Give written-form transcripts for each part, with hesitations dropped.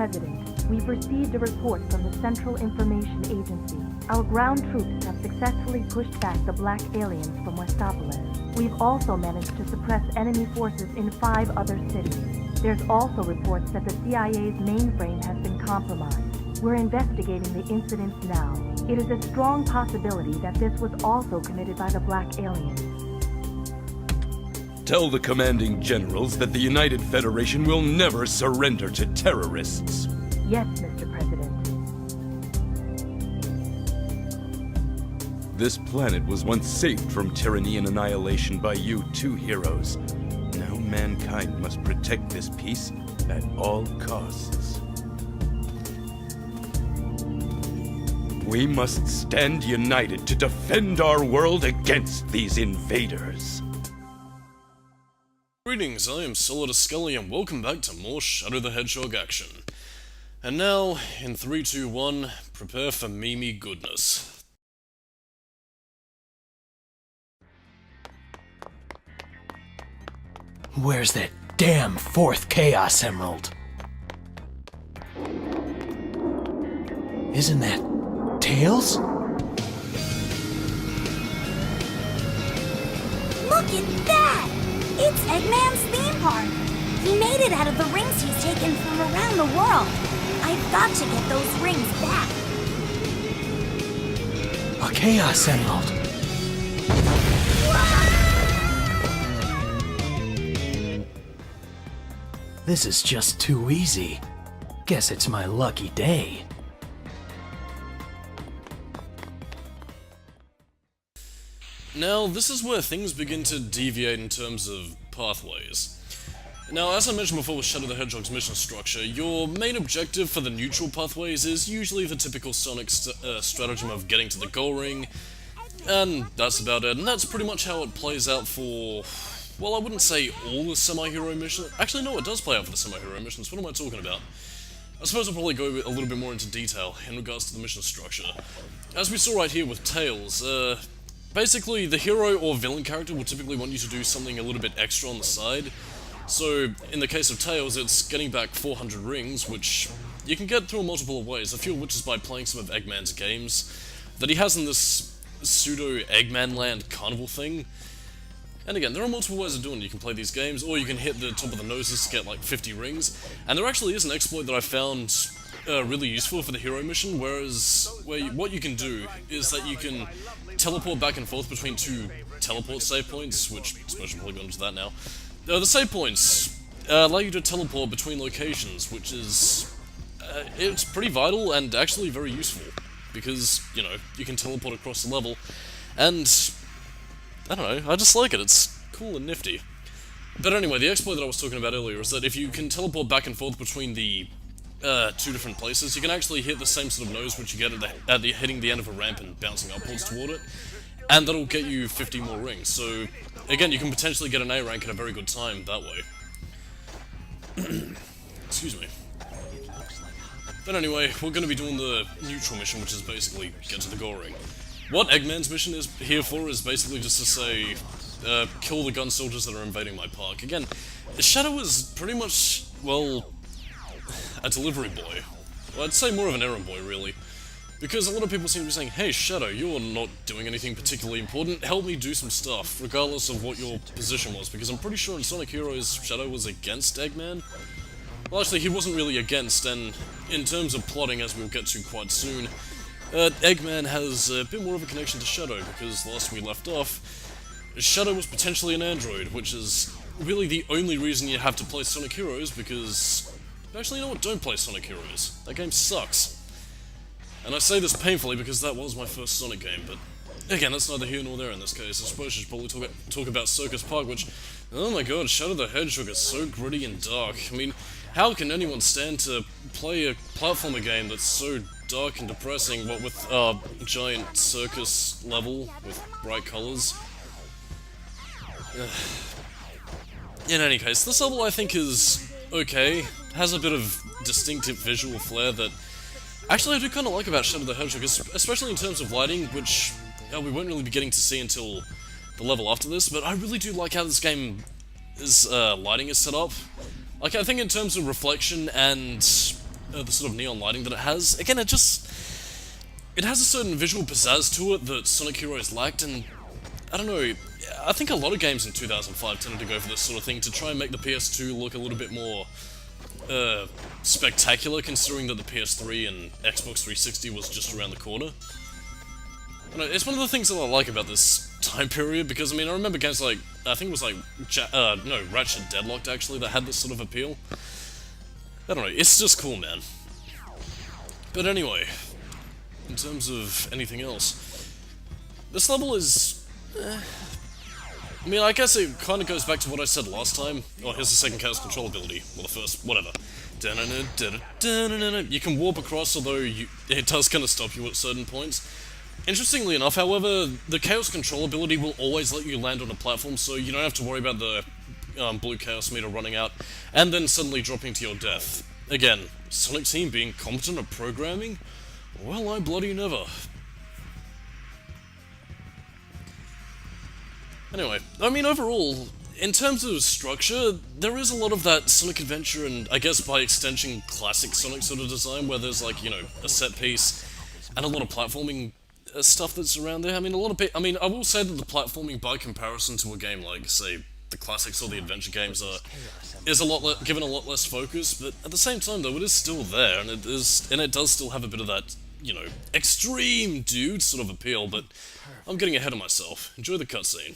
President, we've received a report from the Central Information Agency. Our ground troops have successfully pushed back the black aliens from Westopolis. We've also managed to suppress enemy forces in 5 other cities. There's also reports that the CIA's mainframe has been compromised. We're investigating the incidents now. It is a strong possibility that this was also committed by the black aliens. Tell the commanding generals that the United Federation will never surrender to terrorists. Yes, Mr. President. This planet was once saved from tyranny and annihilation by you 2 heroes. Now mankind must protect this peace at all costs. We must stand united to defend our world against these invaders. Greetings, I am Solidus-Skully and welcome back to more Shadow the Hedgehog action. And now, in 3, 2, 1, prepare for Mimi goodness. Where's that damn 4th Chaos Emerald? Isn't that Tails? Look at that! It's Eggman's theme park! He made it out of the rings he's taken from around the world. I've got to get those rings back. A Chaos Emerald. This is just too easy. Guess it's my lucky day. Now, this is where things begin to deviate in terms of pathways. Now, as I mentioned before with Shadow the Hedgehog's mission structure, your main objective for the neutral pathways is usually the typical Sonic stratagem of getting to the goal ring, and that's about it, and that's pretty much how it plays out for, well, I wouldn't say all the semi-hero missions. Actually, no, it does play out for the semi-hero missions. What am I talking about? I suppose I'll probably go a little bit more into detail in regards to the mission structure. As we saw right here with Tails, basically, the hero or villain character will typically want you to do something a little bit extra on the side. So, in the case of Tails, it's getting back 400 rings, which you can get through multiple ways, a few of which is by playing some of Eggman's games that he has in this pseudo-Eggman Land carnival thing. And again, there are multiple ways of doing it. You can play these games, or you can hit the top of the noses to get like 50 rings. And there actually is an exploit that I found really useful for the hero mission, what you can do is that you can teleport back and forth between 2 teleport save points, which I suppose we'll probably go into that now. The save points allow you to teleport between locations, which is it's pretty vital and actually very useful, because, you know, you can teleport across the level, and I don't know, I just like it, it's cool and nifty. But anyway, the exploit that I was talking about earlier is that if you can teleport back and forth between the 2 different places, you can actually hit the same sort of nose which you get hitting the end of a ramp and bouncing upwards toward it, and that'll get you 50 more rings. So, again, you can potentially get an A rank at a very good time that way. Excuse me. But anyway, we're going to be doing the neutral mission, which is basically get to the goal ring. What Eggman's mission is here for is basically just to say, kill the gun soldiers that are invading my park. Again, Shadow is pretty much, well, a delivery boy. Well, I'd say more of an errand boy, really. Because a lot of people seem to be saying, hey Shadow, you're not doing anything particularly important, help me do some stuff, regardless of what your position was, because I'm pretty sure in Sonic Heroes, Shadow was against Eggman. Well, actually, he wasn't really against, and in terms of plotting, as we'll get to quite soon, Eggman has a bit more of a connection to Shadow, because last we left off, Shadow was potentially an android, which is really the only reason you have to play Sonic Heroes, because... Actually, you know what? Don't play Sonic Heroes. That game sucks. And I say this painfully because that was my first Sonic game, but again, that's neither here nor there in this case. I suppose I should probably talk about Circus Park, which, oh my god, Shadow the Hedgehog is so gritty and dark. I mean, how can anyone stand to play a platformer game that's so dark and depressing, what with a giant circus level with bright colours? In any case, this level I think is okay. Has a bit of distinctive visual flair that actually I do kind of like about Shadow the Hedgehog, especially in terms of lighting, which we won't really be getting to see until the level after this, but I really do like how this game's lighting is set up. Like, I think in terms of reflection and the sort of neon lighting that it has. Again, it has a certain visual pizzazz to it that Sonic Heroes lacked, and I don't know, I think a lot of games in 2005 tended to go for this sort of thing to try and make the PS2 look a little bit more spectacular, considering that the PS3 and Xbox 360 was just around the corner. I know, it's one of the things that I like about this time period, because I mean, I remember games like, I think it was like, Ratchet Deadlocked actually, that had this sort of appeal. I don't know, it's just cool, man. But anyway, in terms of anything else, this level is... I mean, I guess it kind of goes back to what I said last time. Oh, here's the second Chaos Control ability. Well, the first, whatever. You can warp across, although it does kind of stop you at certain points. Interestingly enough, however, the Chaos Control ability will always let you land on a platform, so you don't have to worry about the blue Chaos meter running out, and then suddenly dropping to your death. Again, Sonic Team being competent at programming? Well, I bloody never. Anyway, I mean, overall, in terms of structure, there is a lot of that Sonic Adventure and, I guess by extension, classic Sonic sort of design, where there's like, you know, a set piece and a lot of platforming stuff that's around there. I mean, I will say that the platforming, by comparison to a game like, say, the classics or the adventure games, is a lot given a lot less focus. But at the same time, though, it is still there, and it does still have a bit of that, you know, extreme dude sort of appeal. But I'm getting ahead of myself. Enjoy the cutscene.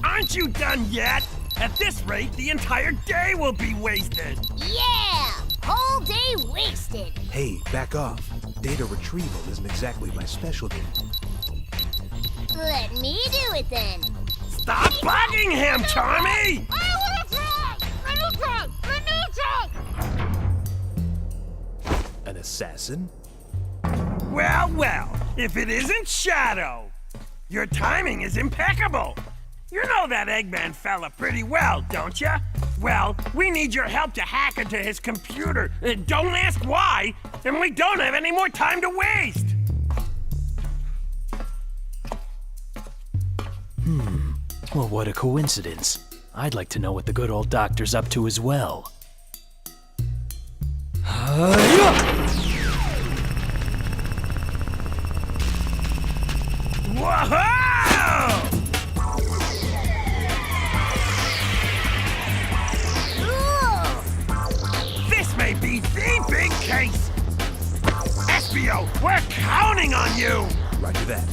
Aren't you done yet? At this rate, the entire day will be wasted! Yeah! Whole day wasted! Hey, back off. Data retrieval isn't exactly my specialty. Let me do it then! Stop bugging him, Tommy! I wanna try! Let me try! Let me try! An assassin? Well, well, if it isn't Shadow! Your timing is impeccable! You know that Eggman fella pretty well, don't ya? Well, we need your help to hack into his computer. Don't ask why, and we don't have any more time to waste! Well, what a coincidence. I'd like to know what the good old doctor's up to as well. Whoa! This may be the big case! Espio, we're counting on you! Roger that.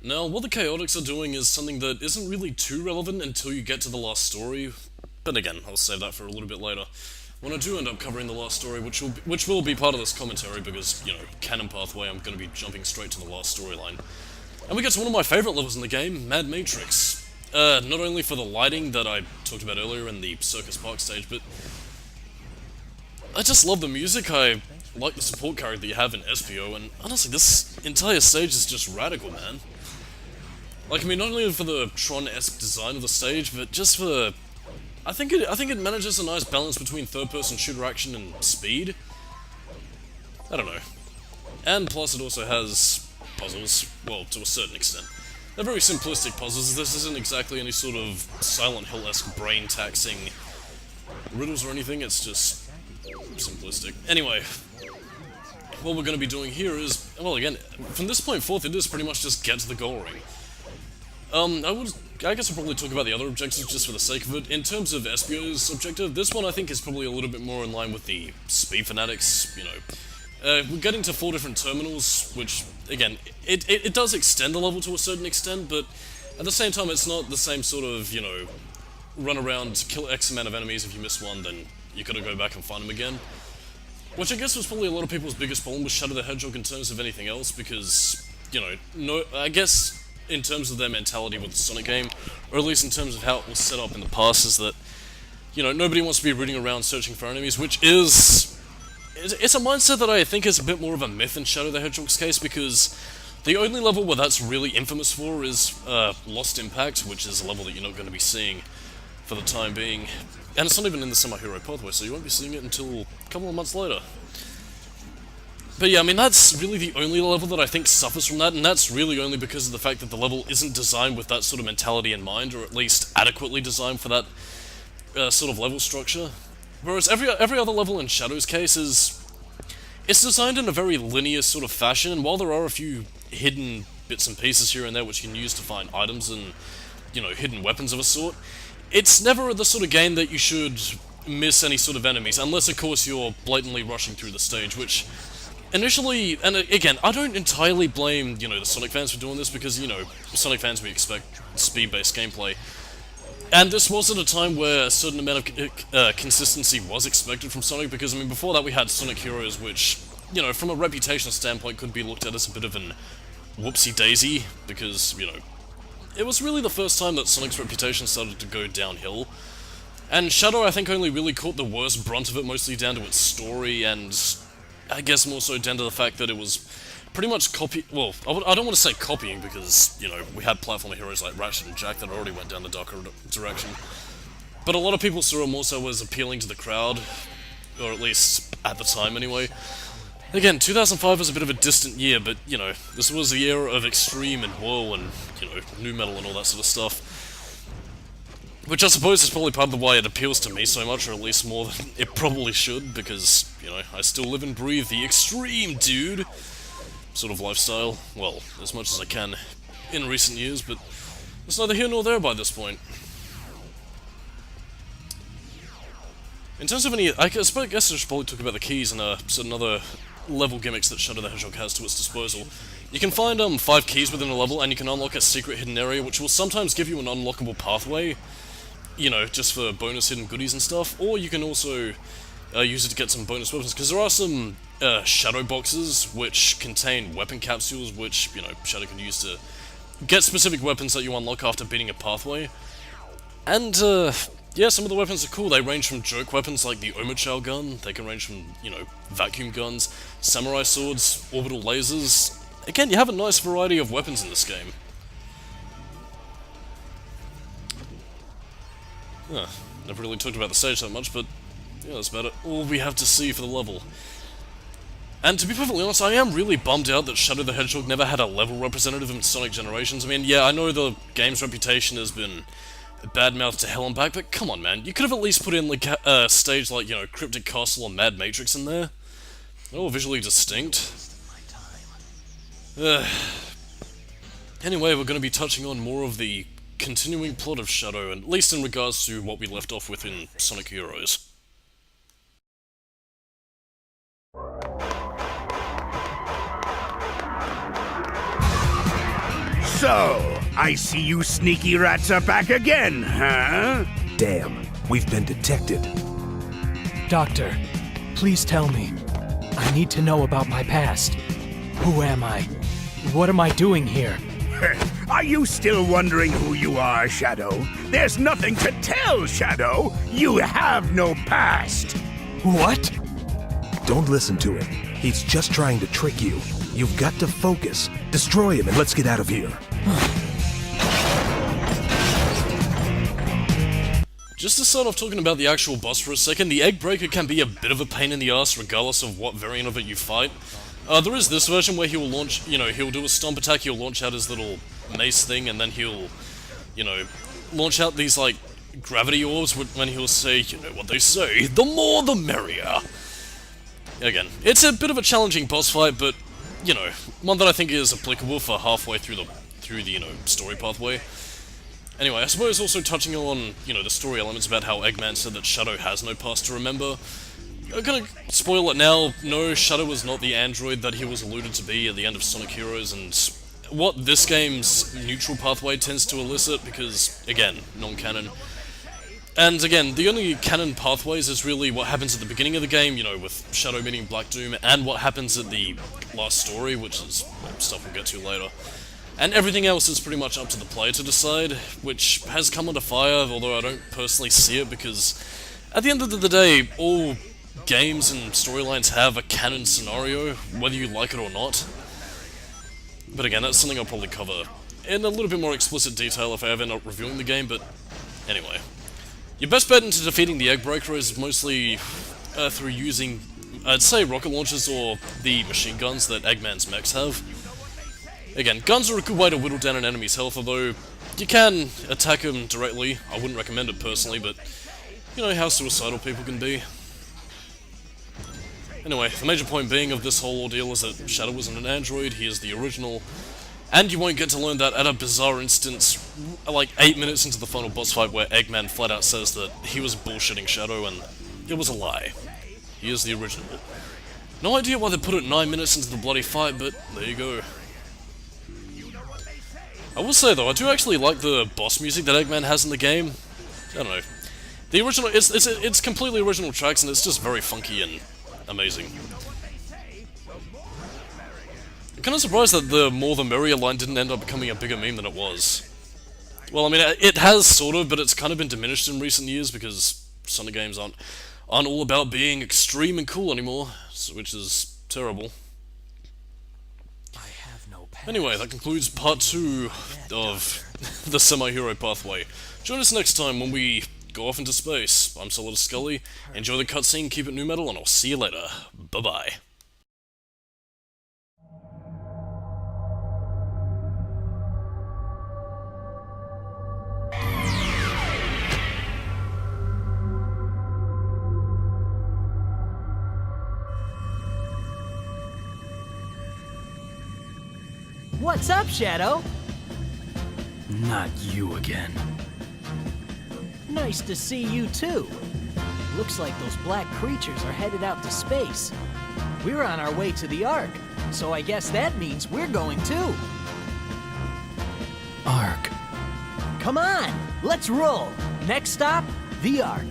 Now, what the Chaotix are doing is something that isn't really too relevant until you get to the last story, but again, I'll save that for a little bit later. When I do end up covering the last story, which will be part of this commentary because, you know, canon pathway, I'm going to be jumping straight to the last storyline. And we get to one of my favourite levels in the game, Mad Matrix. Not only for the lighting that I talked about earlier in the Circus Park stage, but I just love the music. I like the support character that you have in Espio, and honestly, this entire stage is just radical, man. Like, I mean, not only for the Tron-esque design of the stage, but just for... I think it manages a nice balance between third-person shooter action and speed. I don't know. And plus it also has puzzles, well, to a certain extent. They're very simplistic puzzles. This isn't exactly any sort of Silent Hill-esque brain-taxing riddles or anything, it's just simplistic. Anyway, what we're going to be doing here is, well, again, from this point forth, it is pretty much just get to the goal ring. I guess I'll probably talk about the other objectives just for the sake of it. In terms of Espio's objective, this one I think is probably a little bit more in line with the Speed Fanatics, you know. We're getting to 4 different terminals, which, again, it does extend the level to a certain extent, but at the same time it's not the same sort of, you know, run around, kill X amount of enemies, if you miss one, then you gotta go back and find them again. Which I guess was probably a lot of people's biggest problem with Shadow the Hedgehog in terms of anything else, because, you know, I guess in terms of their mentality with the Sonic game, or at least in terms of how it was set up in the past, is that, you know, nobody wants to be rooting around searching for enemies, which is... It's a mindset that I think is a bit more of a myth in Shadow the Hedgehog's case, because the only level where that's really infamous for is Lost Impact, which is a level that you're not going to be seeing for the time being. And it's not even in the Semi-Hero pathway, so you won't be seeing it until a couple of months later. But yeah, I mean, that's really the only level that I think suffers from that, and that's really only because of the fact that the level isn't designed with that sort of mentality in mind, or at least adequately designed for that sort of level structure. Whereas every other level in Shadow's case it's designed in a very linear sort of fashion, and while there are a few hidden bits and pieces here and there which you can use to find items and, you know, hidden weapons of a sort, it's never the sort of game that you should miss any sort of enemies, unless of course you're blatantly rushing through the stage, which initially, and again, I don't entirely blame, you know, the Sonic fans for doing this, because, you know, Sonic fans, we expect speed-based gameplay. And this was at a time where a certain amount of consistency was expected from Sonic, because, I mean, before that we had Sonic Heroes, which, you know, from a reputational standpoint could be looked at as a bit of an whoopsie-daisy, because, you know, it was really the first time that Sonic's reputation started to go downhill. And Shadow, I think, only really caught the worst brunt of it, mostly down to its story, and I guess more so down to the fact that it was pretty much well, I don't want to say copying, because, you know, we had platformer heroes like Ratchet and Jack that already went down the darker direction. But a lot of people saw it more so as appealing to the crowd, or at least at the time anyway. Again, 2005 was a bit of a distant year, but, you know, this was the era of Extreme and Woe and, you know, nu metal and all that sort of stuff. Which I suppose is probably part of the why it appeals to me so much, or at least more than it probably should, because, you know, I still live and breathe the extreme, dude, sort of lifestyle. Well, as much as I can in recent years, but it's neither here nor there by this point. In terms of any, I guess I should probably talk about the keys and certain other level gimmicks that Shadow the Hedgehog has to its disposal. You can find 5 keys within a level, and you can unlock a secret hidden area, which will sometimes give you an unlockable pathway, you know, just for bonus hidden goodies and stuff, or you can also use it to get some bonus weapons, because there are some Shadow boxes which contain weapon capsules, which, you know, Shadow can use to get specific weapons that you unlock after beating a pathway. And, yeah, some of the weapons are cool. They range from joke weapons like the Omochao gun, they can range from, you know, vacuum guns, samurai swords, orbital lasers. Again, you have a nice variety of weapons in this game. Never really talked about the stage that much, but yeah, that's about it. All we have to see for the level. And to be perfectly honest, I am really bummed out that Shadow the Hedgehog never had a level representative in Sonic Generations. I mean, yeah, I know the game's reputation has been badmouthed to hell and back, but come on, man. You could have at least put in, like, a stage like, you know, Cryptic Castle or Mad Matrix in there. They're all visually distinct. Anyway, we're going to be touching on more of the continuing plot of Shadow, at least in regards to what we left off with in Sonic Heroes. So, I see you sneaky rats are back again, huh? Damn, we've been detected. Doctor, please tell me. I need to know about my past. Who am I? What am I doing here? Are you still wondering who you are, Shadow? There's nothing to tell, Shadow. You have no past. What? Don't listen to him. He's just trying to trick you. You've got to focus. Destroy him and let's get out of here. Just to start off talking about the actual boss for a second, the Egg Breaker can be a bit of a pain in the ass regardless of what variant of it you fight. There is this version where he will launch, you know, he'll do a stomp attack, he'll launch out his little mace thing, and then he'll, you know, launch out these, like, gravity orbs when he'll say, you know what they say, the more the merrier. Again, it's a bit of a challenging boss fight, but, you know, one that I think is applicable for halfway through the, you know, story pathway. Anyway, I suppose also touching on, you know, the story elements about how Eggman said that Shadow has no past to remember. I'm gonna spoil it now. No, Shadow was not the android that he was alluded to be at the end of Sonic Heroes, and what this game's neutral pathway tends to elicit, because, again, non-canon. And again, the only canon pathways is really what happens at the beginning of the game, you know, with Shadow meeting Black Doom, and what happens at the last story, which is stuff we'll get to later. And everything else is pretty much up to the player to decide, which has come under fire, although I don't personally see it, because at the end of the day, all games and storylines have a canon scenario, whether you like it or not. But again, that's something I'll probably cover in a little bit more explicit detail if I ever end up reviewing the game, but anyway. Your best bet into defeating the Egg Breaker is mostly through using I'd say rocket launchers or the machine guns that Eggman's mechs have. Again, guns are a good way to whittle down an enemy's health, although you can attack them directly. I wouldn't recommend it personally, but you know how suicidal people can be. Anyway, the major point being of this whole ordeal is that Shadow isn't an android, he is the original, and you won't get to learn that at a bizarre instance, like 8 minutes into the final boss fight where Eggman flat out says that he was bullshitting Shadow and it was a lie. He is the original. No idea why they put it 9 minutes into the bloody fight, but there you go. I will say though, I do actually like the boss music that Eggman has in the game. I don't know. The original, it's completely original tracks and it's just very funky and amazing. I'm kind of surprised that the more the merrier line didn't end up becoming a bigger meme than it was. Well, I mean, it has sort of, but it's kind of been diminished in recent years because Sonic games aren't all about being extreme and cool anymore, which is terrible. Anyway, that concludes part 2 of the semi-hero pathway. Join us next time when we go off into space. I'm Solidus-Skully, enjoy the cutscene, keep it new metal, and I'll see you later. Bye-bye. What's up, Shadow? Not you again. Nice to see you too. Looks like those black creatures are headed out to space. We're on our way to the Ark, so I guess that means we're going too. Ark. Come on, let's roll. Next stop, the Ark.